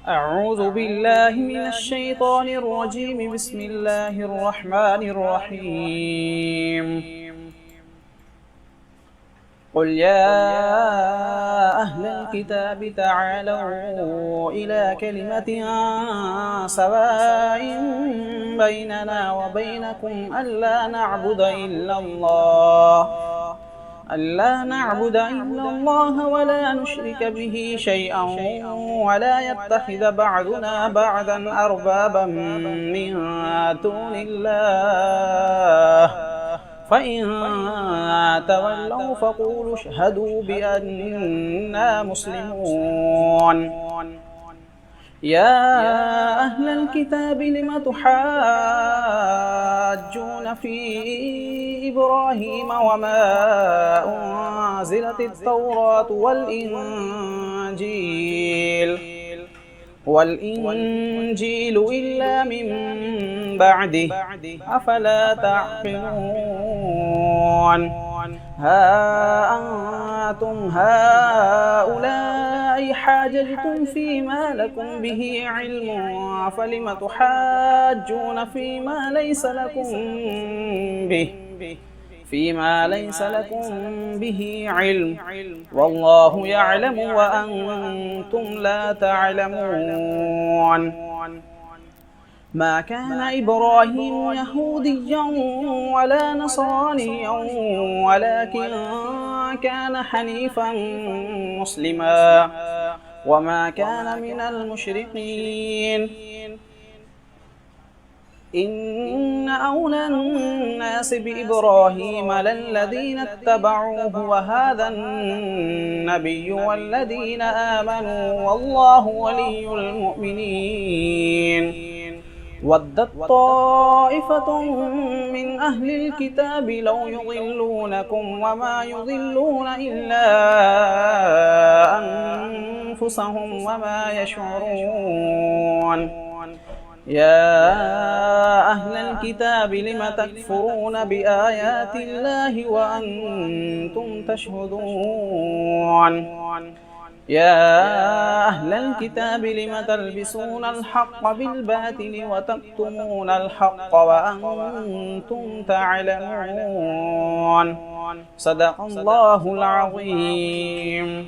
أعوذ بالله من الشيطان الرجيم. بسم الله الرحمن الرحيم. قل يا أهل الكتاب تعالوا إلى كلمة سواء بيننا وبينكم ألا نعبد إلا الله ولا نشرك به شيئا ولا يتخذ بعضنا بعضا أربابا من دون الله، فإن تولوا فقولوا اشهدوا بأننا مسلمون. يا أهل الكتاب لم تحاجون في إبراهيم وما أنزلت التوراة والإنجيل إلا من بعده، أفلا تعقلون؟ ها أنتم هؤلاء حاججتم فيما لكم به علم، فلم تحاجون فيما ليس لكم به علم، والله يعلم وأنتم لا تعلمون. ما كان إبراهيم يهوديا ولا نصرانيا، ولكن كان حنيفا مسلما وما كان من المشركين. إن أولى الناس بإبراهيم للذين اتبعوه وهذا النبي والذين آمنوا، والله ولي المؤمنين. ودت طائفة من أهل الكتاب لو يضلونكم وما يضلون إلا أنفسهم وما يشعرون. يا أهل الكتاب لم تكفرون بآيات الله وأنتم تشهدون. يا أهل الكتاب لم تلبسون الحق بالباطل وتكتمون الحق وأنتم تعلمون؟ صدق الله العظيم.